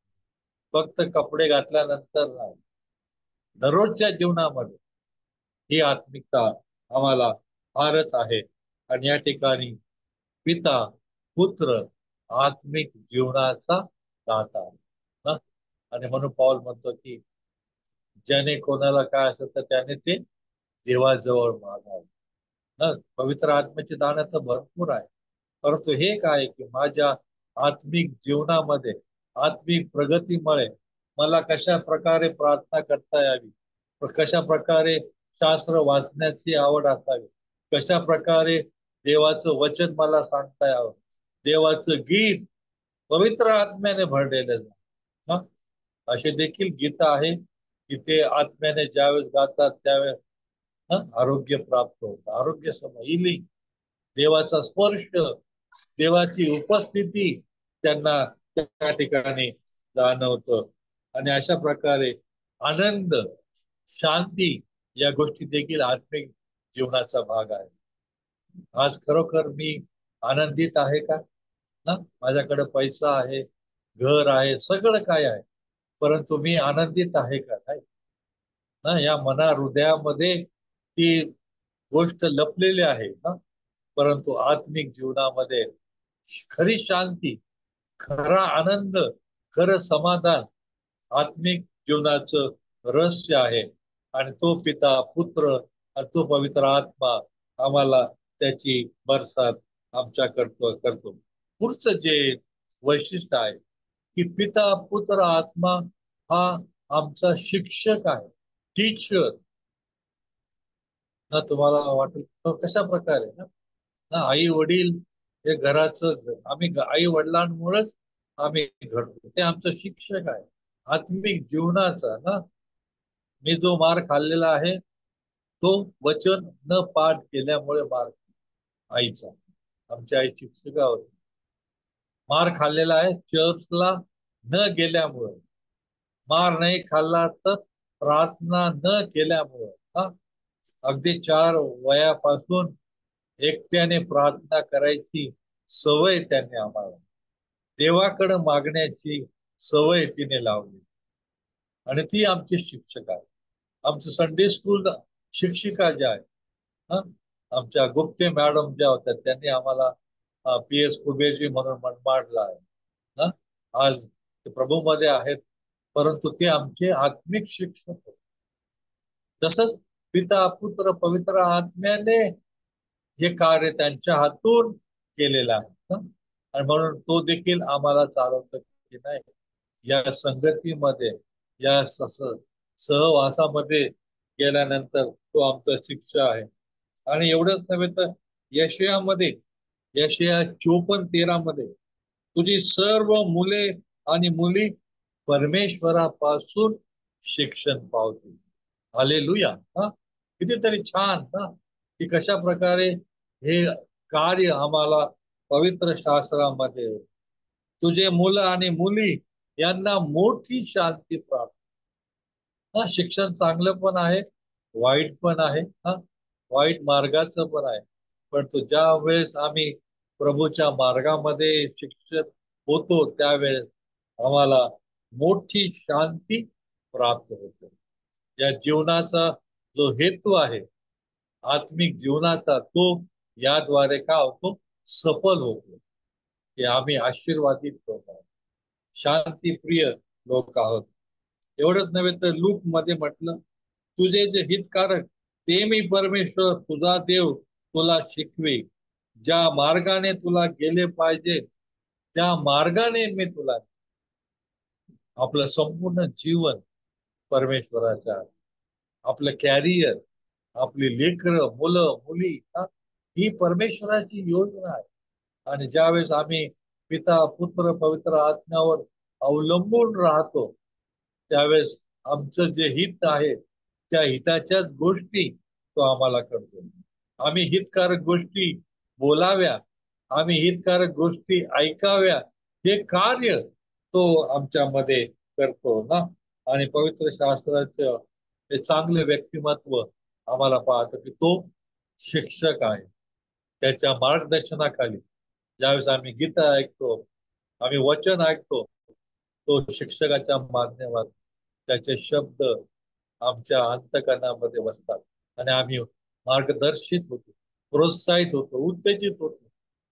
फक्त कपडे घातल्यानंतर नाही, दररोजच्या जीवनामध्ये ही आत्मिकता आम्हाला फारच आहे. आणि या ठिकाणी पिता, पुत्र, आत्मिक जीवनाचा दाता आहे ना. आणि म्हणून पौल म्हणतो की ज्याने कोणाला काय असेल तर त्याने ते देवाजवळ मागावे ना. पवित्र आत्म्याची दान तर भरपूर आहे, परंतु हे काय की माझ्या आत्मिक जीवनामध्ये, आत्मिक प्रगतीमुळे मला कशा प्रकारे प्रार्थना करता यावी, कशा प्रकारे शास्त्र वाचण्याची आवड असावी, कशा प्रकारे देवाचं वचन मला सांगता यावं, देवाचं गीत पवित्र आत्म्याने भरलेलं ना. असे देखील गीत आहे की ते आत्म्याने ज्यावेळेस गातात त्यावेळेस आरोग्य प्राप्त होतं, आरोग्य हिलिंग, देवाचा स्पर्श, देवाची उपस्थिती त्यांना त्या ठिकाणी जाणवतं. आणि अशा प्रकारे आनंद, शांती या गोष्टी देखील आत्मिक जीवनाचा भाग आहे. आज खरोखर मी आनंदित आहे का? ना, माझ्याकडे पैसा आहे, घर आहे, सगळं काय आहे, परंतु मी आनंदित आहे का? नाही ना. या मना हृदयामध्ये ती गोष्ट लपलेली आहे ना. परंतु आत्मिक जीवनामध्ये खरी शांती, खरा आनंद, खरं समाधान आत्मिक जीवनाचं रहस्य आहे. आणि तो पिता, पुत्र आणि तो पवित्र आत्मा आम्हाला त्याची बरसात आमच्या करतो. पुढचं जे वैशिष्ट्य आहे की पिता, पुत्र, आत्मा हा आमचा शिक्षक आहे, टीचर ना. तुम्हाला वाटेल कशा प्रकारे ना, ना आई वडील हे घराचं, आम्ही आई वडिलांमुळेच आम्ही घडतो, ते आमचं शिक्षक आहे आत्मिक जीवनाचा ना. मी जो मार खाल्लेला आहे तो वचन न पाठ केल्यामुळे मार आईचा, आमच्या आई शिक्षिका होती. मार खाल्लेला आहे चर्चला न गेल्यामुळे, मार नाही खाल्ला तर प्रार्थना न केल्यामुळे हा. अगदी 4 वयापासून एकट्याने प्रार्थना करायची सवय त्यांनी आम्हाला, देवाकडे मागण्याची सवय तिने लावली. आणि ती आमची शिक्षक आहे. आमचं संडे स्कूल शिक्षिका ज्या आहेत हा, आमच्या गुप्ते मॅडम ज्या होत्या त्यांनी आम्हाला PS कुबेरजी म्हणून मनमाडला आहे ना. आज ते प्रभूमध्ये आहेत, परंतु ते आमचे आत्मिक शिक्षक होते. तसंच पिता, पुत्र, पवित्र आत्म्याने हे कार्य त्यांच्या हातून केलेलं आहे हं. आणि म्हणून तो देखील आम्हाला चालवतो की नाही, या संगतीमध्ये, या सहवासामध्ये गेल्यानंतर तो आमचा शिक्षा आहे. आणि एवढंच नव्हे तर यशयामध्ये, यशया 54:13 मध्ये तुझी सर्व मुले आणि मुली परमेश्वरापासून शिक्षण पावतील. हालेलुया. हा, कितीतरी छान हा, की कशा प्रकारे हे कार्य आम्हाला पवित्र शास्त्रामध्ये तुझे मुलं आणि मुली यांना मोठी शांती प्राप्त. हा, शिक्षण चांगलं पण आहे, वाईट पण आहे. हा, वाईट मार्गाचं पण आहे. परंतु ज्या वेळेस आम्ही प्रभूच्या मार्गामध्ये शिक्षित होतो त्यावेळेस आम्हाला मोठी शांती प्राप्त होते. या जीवनाचा जो हेतू आहे आत्मिक जीवनाचा, तो याद्वारे का होतो, सफल होतो, की आम्ही आशीर्वादित लोक आहोत, शांतीप्रिय लोक आहोत. एवढंच नव्हे तर लूक मध्ये म्हटलं, तुझे जे हितकारक ते मी परमेश्वर तुझा देव तुला शिकवे, ज्या मार्गाने तुला गेले पाहिजे त्या मार्गाने मी तुला. आपलं संपूर्ण जीवन परमेश्वराच्या, आपलं कॅरियर, आपली लेकरं मुलं मुली, ही परमेश्वराची योजना आहे. आणि ज्यावेळेस आम्ही पिता पुत्र पवित्र आत्म्यावर अवलंबून राहतो त्यावेळेस आमचं जे हित आहे त्या हिताच्याच गोष्टी तो आम्हाला करतो. आम्ही हितकारक गोष्टी बोलाव्या, आम्ही हितकारक गोष्टी ऐकाव्या, हे कार्य तो आमच्यामध्ये करतो ना. आणि पवित्र शास्त्राचं हे चांगले व्यक्तिमत्व आम्हाला पाहतो की तो शिक्षक आहे. त्याच्या मार्गदर्शनाखाली ज्यावेळेस आम्ही गीता ऐकतो, आम्ही वचन ऐकतो, तो शिक्षकाच्या माध्यमात त्याचे शब्द आमच्या अंतकरणामध्ये बसतात आणि आम्ही मार्गदर्शित होतो, प्रोत्साहित होतो, उत्तेजित होतो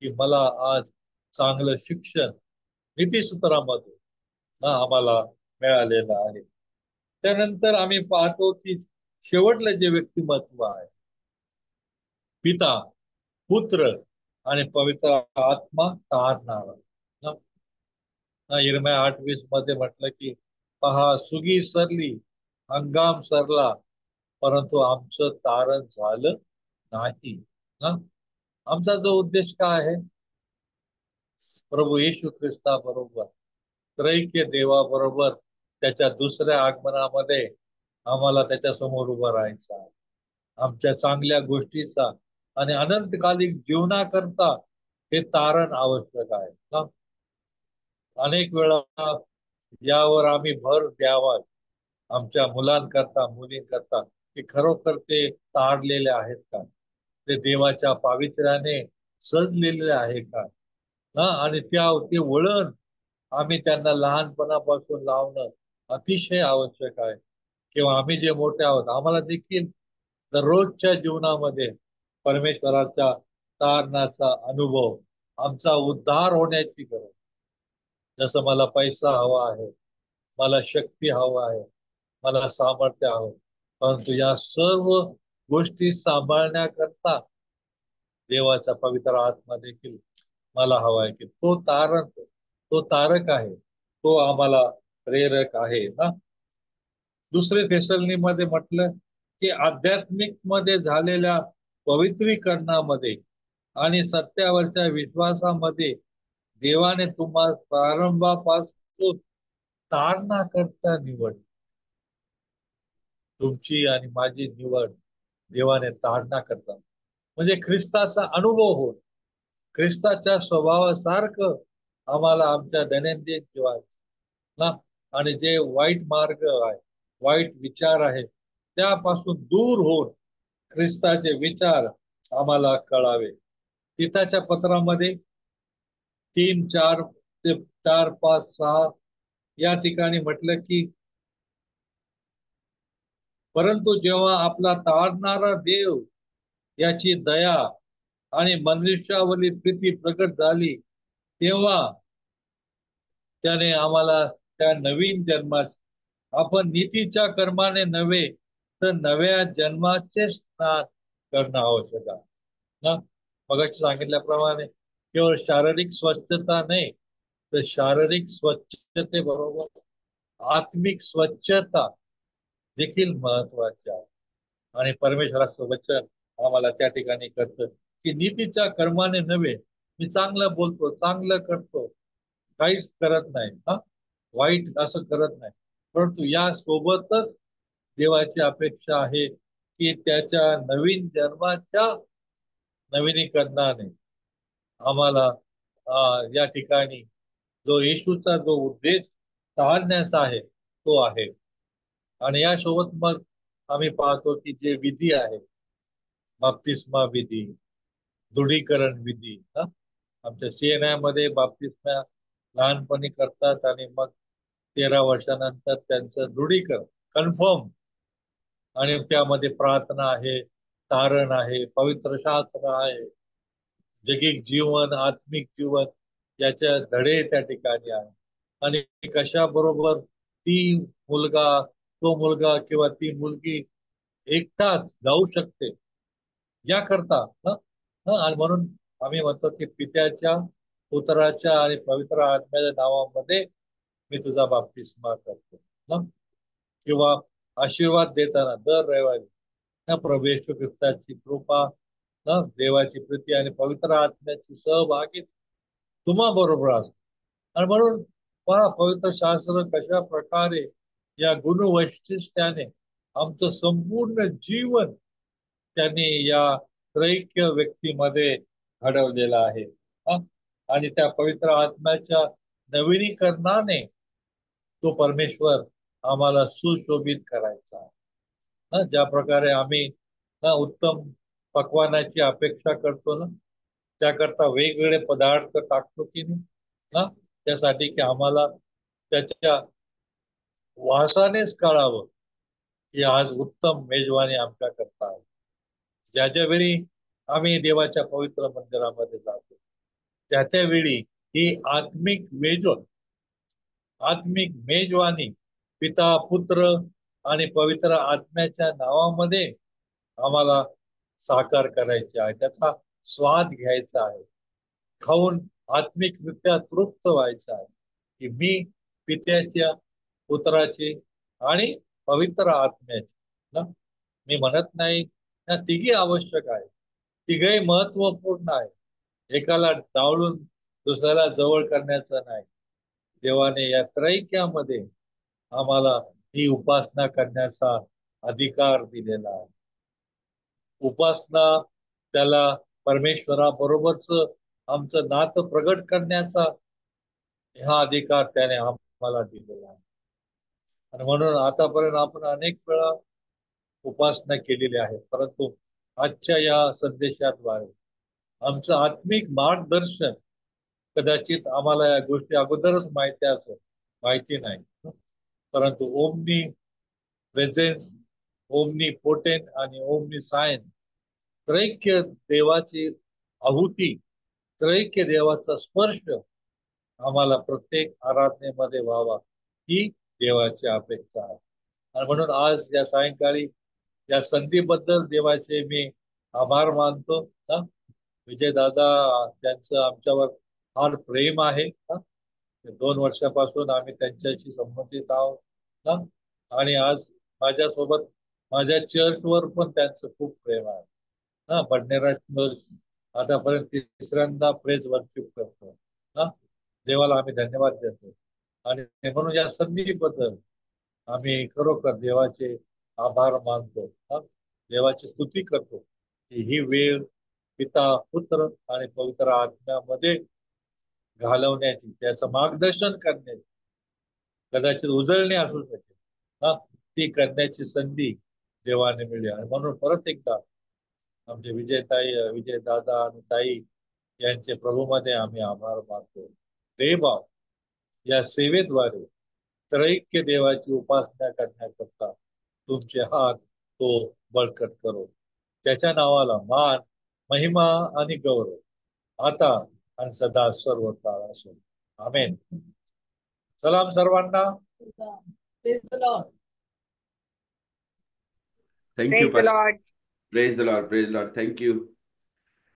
की मला आज चांगलं शिक्षण नीतीसूत्रामधून आम्हाला मिळालेलं आहे. त्यानंतर आम्ही पाहतो की शेवटलं जे व्यक्तिमत्व आहे, पिता पुत्र आणि पवित्र आत्मा तारणारा. यिर्मया 8:20 मध्ये म्हटलं की पहा सुगी सरली, हंगाम सरला, परंतु आमचं तारण झालं नाही ना. आमचा जो उद्देश काय आहे, प्रभू येशू ख्रिस्ता बरोबर, त्रैक्य देवा बरोबर त्याच्या दुसऱ्या आगमनामध्ये आम्हाला त्याच्या समोर उभं राहायचं आहे. आमच्या चांगल्या गोष्टीचा आणि अनंतकालिक जीवनाकरता हे तारण आवश्यक आहे ना. अनेक वेळा यावर आम्ही भर द्यावा आमच्या मुलांकरता मुलींकरता, की खरोखर ते तारलेले आहेत का, ते देवाच्या पावित्र्याने सजलेले आहे का ना. आणि ते वळण आम्ही त्यांना लहानपणापासून लावणं अतिशय आवश्यक आहे. किंवा आम्ही जे मोठे आहोत आम्हाला देखील दररोजच्या जीवनामध्ये परमेश्वराच्या तारणाचा अनुभव, आमचा उद्धार होण्याची गरज. जसं मला पैसा हवा आहे, मला शक्ती हवा आहे, मला सामर्थ्य हवं, परंतु या सर्व गोष्टी सांभाळण्याकरता देवाचा पवित्र आत्मा देखील मला हवा आहे, की तो तारक, तो तारक आहे, तो आम्हाला प्रेरक आहे ना. दुसरे थेसलनी मध्ये म्हटलं की आध्यात्मिक मध्ये झालेल्या पवित्रीकरणामध्ये आणि सत्यावरच्या विश्वासामध्ये देवाने तुम्हाला प्रारंभापासून तारणा करता निवड. तुमची आणि माझी निवड देवाने तारणा करता, म्हणजे ख्रिस्ताचा अनुभव होत, ख्रिस्ताच्या स्वभावासारखं आम्हाला आमच्या दैनंदिन जीवनात ना. आणि जे वाईट मार्ग आहे, वाईट विचार आहेत, त्यापासून दूर होऊन ख्रिस्ताचे विचार आम्हाला कळावे. पिताच्या पत्रामध्ये 3:4 ते 4, 5, 6 या ठिकाणी म्हटलं की परंतु जेव्हा आपला तारणारा देव याची दया आणि मनुष्यावरील प्रीती प्रकट झाली तेव्हा त्याने आम्हाला त्या नवीन जन्मास, आपण नीतीच्या कर्माने नव्हे तर नव्या जन्माचे स्नान करणं आवश्यक आहे ना. मगाशी सांगितल्याप्रमाणे केवळ शारीरिक स्वच्छता नाही, तर शारीरिक स्वच्छते बरोबर आत्मिक स्वच्छता देखील महत्वाची आहे. आणि परमेश्वराचं वचन आम्हाला त्या ठिकाणी करतं की नीतीच्या कर्माने नव्हे, मी चांगलं बोलतो, चांगलं करतो, काहीच करत नाही, हा वाईट असं करत नाही, परंतु या सोबतच देवाची अपेक्षा आहे की त्याच्या नवीन जन्माच्या नवीनीकरणाने आम्हाला या ठिकाणी जो येशूचा जो उद्देश साधण्याचा आहे तो आहे. आणि यासोबत मग आम्ही पाहतो की जे विधी आहे, बाप्तिस्मा विधी, दृढीकरण विधी, आमच्या CNI मध्ये बाप्तिस्मा लहानपणी करतात आणि मग 13 वर्षानंतर त्यांचं दृढीकरण, कन्फर्म, आणि त्यामध्ये प्रार्थना आहे, तारण आहे, पवित्र शास्त्र आहे, जगिक जीवन, आत्मिक जीवन याच्या धडे त्या ठिकाणी आहे. आणि कशा बरोबर तो मुलगा किंवा ती मुलगी एकटाच जाऊ शकते याकरता आणि म्हणून आम्ही म्हणतो की पित्याच्या, पुत्राच्या आणि पवित्र आत्म्याच्या नावामध्ये मी तुझा बाप्तिस्मा करतो किंवा आशीर्वाद देताना दर रविवारी प्रभू येशू ख्रिस्ताची कृपा, देवाची प्रीती आणि पवित्र आत्म्याची सहभागी तुम्हा बरोबर असतो. आणि म्हणून पहा पवित्र शास्त्र कशा प्रकारे या गुणवैशिष्ट्याने आमचं संपूर्ण जीवन त्यांनी या त्रैक्य व्यक्तीमध्ये घडवलेलं आहे. आणि त्या पवित्र आत्म्याच्या नवीनीकरणाने तो परमेश्वर आम्हाला सुशोभित करायचा आहे. ज्या प्रकारे आम्ही उत्तम पक्वानाची अपेक्षा करतो ना, त्याकरता वेगवेगळे पदार्थ टाकतो की नाही, त्यासाठी की आम्हाला त्याच्या वासानेच कळावं की आज उत्तम मेजवानी आमच्या करता आहे. ज्याच्या वेळी आम्ही देवाच्या पवित्र मंदिरामध्ये जातो, त्या वेळी ही आत्मिक मेजवानी पिता, पुत्र आणि पवित्र आत्म्याच्या नावामध्ये आम्हाला साकार करायचे आहे, त्याचा स्वाद घ्यायचा आहे, खाऊन आत्मिकरित्या तृप्त व्हायचं आहे की मी पित्याच्या, पुत्राची आणि पवित्र आत्म्याची ना. मी म्हणत नाही त्या तिघी आवश्यक आहे, तिघही महत्वपूर्ण आहे, एकाला डावलून दुसऱ्याला जवळ करण्याचं नाही. देवाने या त्रैक्यामध्ये आम्हाला ही उपासना करण्याचा अधिकार दिलेला आहे. उपासना त्याला परमेश्वराबरोबरच आमचं नातं प्रगट करण्याचा हा अधिकार त्याने आम्हाला दिलेला आहे. आणि म्हणून आतापर्यंत आपण अनेक वेळा उपासना केलेली आहे, परंतु आजच्या या संदेशाद्वारे आमचं आत्मिक मार्गदर्शन, कदाचित आम्हाला या गोष्टी अगोदरच माहिती नाही, परंतु ओमनी प्रेझेन्स, ओमनी पोटेन आणि ओमनी सायन, त्रैक्य देवाची आहुती, त्रैक्य देवाचा स्पर्श आम्हाला प्रत्येक आराधनेमध्ये व्हावा ही देवाची अपेक्षा आहे. आणि म्हणून आज या सायंकाळी या संधीबद्दल देवाचे मी आभार मानतो. विजय दादा, त्यांचं आमच्यावर फार प्रेम आहे. 2 वर्षापासून आम्ही त्यांच्याशी संबंधित आहोत आणि आज माझ्यासोबत माझ्या चर्चवर पण त्यांचं खूप प्रेम आहे. बडनेरा चर्च आतापर्यंत 3ऱ्यांदा प्रेज वर्शिप करतो. देवाला आम्ही धन्यवाद देतो आणि म्हणून या संधीबद्दल आम्ही खरोखर देवाचे आभार मानतो, देवाची स्तुती करतो की ही वेळ पिता, पुत्र आणि पवित्र आत्म्यामध्ये घालवण्याची, त्याचं मार्गदर्शन करण्याची, कदाचित उजळणे असू शकेल, ती करण्याची संधी देवाने मिळली. आणि म्हणून परत एकदा आमचे विजय दादा आणि ताई यांचे प्रभूमध्ये आम्ही आभार मानतो. देवभाव या सेवेद्वारे त्रैक्य देवाची उपासना करण्याकरता तुमचे हात तो बळकट करो. त्याच्या नावाला मान, महिमा आणि गौरव आता आणि सदा सर्व काळ असो. आमेन. सलाम सर्वांना. Thank you. Praise the Lord. Praise the Lord. Thank you.